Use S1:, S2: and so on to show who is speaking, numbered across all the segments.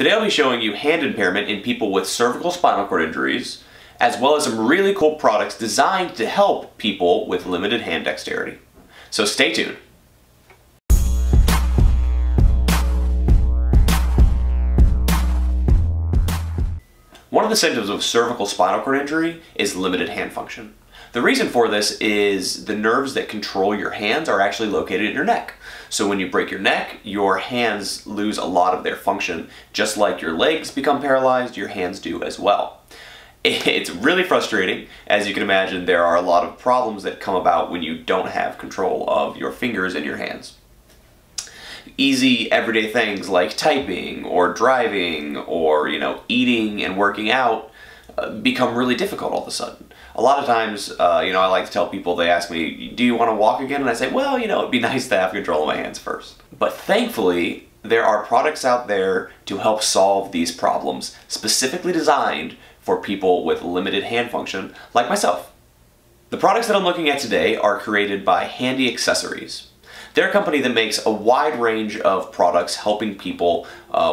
S1: Today I'll be showing you hand impairment in people with cervical spinal cord injuries, as well as some really cool products designed to help people with limited hand dexterity. So stay tuned. One of the symptoms of cervical spinal cord injury is limited hand function. The reason for this is the nerves that control your hands are actually located in your neck. So when you break your neck, your hands lose a lot of their function. Just like your legs become paralyzed, your hands do as well. It's really frustrating. As you can imagine, there are a lot of problems that come about when you don't have control of your fingers and your hands. Easy everyday things like typing or driving or eating and working out become really difficult all of a sudden. A lot of times, I like to tell people, they ask me, do you want to walk again? And I say, well, it'd be nice to have control of my hands first. But thankfully, there are products out there to help solve these problems, specifically designed for people with limited hand function, like myself. The products that I'm looking at today are created by Handiaccessories. They're a company that makes a wide range of products helping people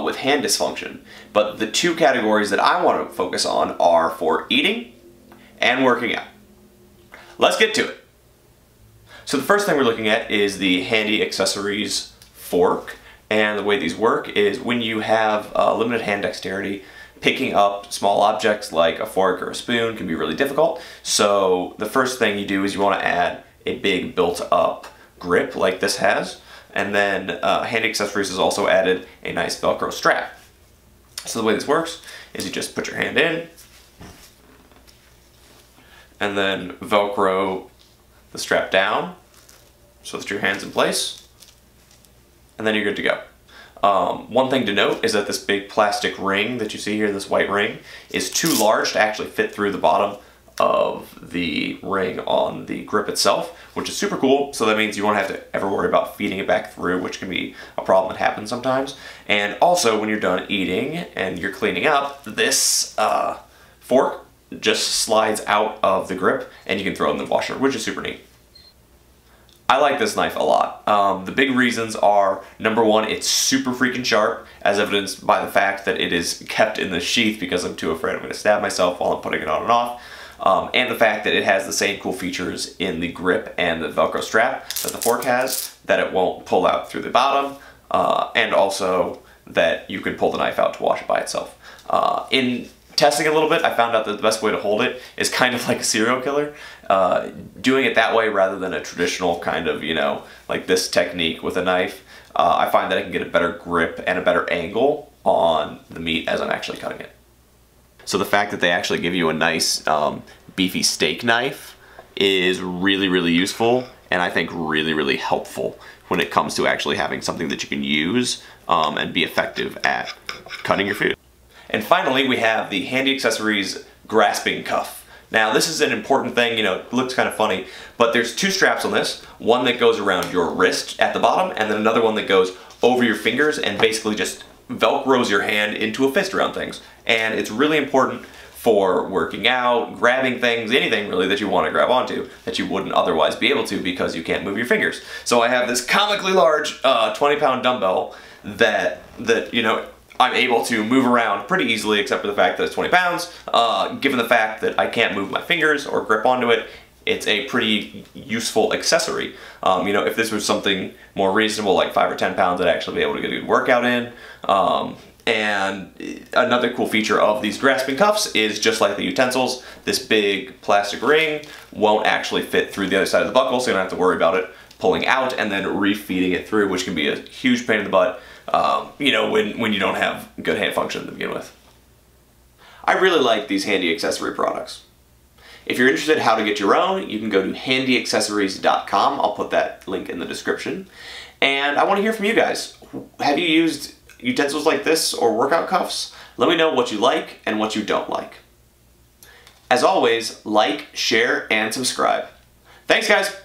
S1: with hand dysfunction. But the two categories that I want to focus on are for eating and working out. Let's get to it. So the first thing we're looking at is the Handiaccessories fork. And the way these work is when you have limited hand dexterity, picking up small objects like a fork or a spoon can be really difficult. So the first thing you do is you want to add a big built-up grip like this has, and then Handiaccessories has also added a nice Velcro strap. So the way this works is you just put your hand in and then Velcro the strap down so that your hand's in place, and then you're good to go. One thing to note is that this big plastic ring that you see here, this white ring, is too large to actually fit through the bottom of the ring on the grip itself, which is super cool. So that means you won't have to ever worry about feeding it back through, which can be a problem that happens sometimes. And also, when you're done eating and you're cleaning up, this fork just slides out of the grip and you can throw it in the washer, which is super neat. I like this knife a lot. The big reasons are, number one, it's super freaking sharp, as evidenced by the fact that it is kept in the sheath because I'm too afraid I'm going to stab myself while I'm putting it on and off. And the fact that it has the same cool features in the grip and the Velcro strap that the fork has, that it won't pull out through the bottom, and also that you can pull the knife out to wash it by itself. In testing a little bit, I found out that the best way to hold it is kind of like a serial killer. Doing it that way rather than a traditional kind of, like this technique with a knife, I find that I can get a better grip and a better angle on the meat as I'm actually cutting it. So the fact that they actually give you a nice beefy steak knife is really, really useful, and I think really, really helpful when it comes to actually having something that you can use and be effective at cutting your food. And finally, we have the Handiaccessories grasping cuff. Now, this is an important thing, it looks kind of funny, but there's two straps on this. One that goes around your wrist at the bottom, and then another one that goes over your fingers and basically just Velcros your hand into a fist around things. And it's really important for working out, grabbing things, anything really that you want to grab onto that you wouldn't otherwise be able to because you can't move your fingers. So I have this comically large 20-pound dumbbell that I'm able to move around pretty easily, except for the fact that it's 20 pounds. Given the fact that I can't move my fingers or grip onto it, it's a pretty useful accessory. If this was something more reasonable, like 5 or 10 pounds, I'd actually be able to get a good workout in. And another cool feature of these grasping cuffs is, just like the utensils, this big plastic ring won't actually fit through the other side of the buckle, so you don't have to worry about it pulling out and then refeeding it through, which can be a huge pain in the butt, when you don't have good hand function to begin with. I really like these Handiaccessory products. If you're interested in how to get your own, you can go to handiaccessories.com. I'll put that link in the description. And I want to hear from you guys. Have you used utensils like this or workout cuffs? Let me know what you like and what you don't like. As always, like, share, and subscribe. Thanks, guys!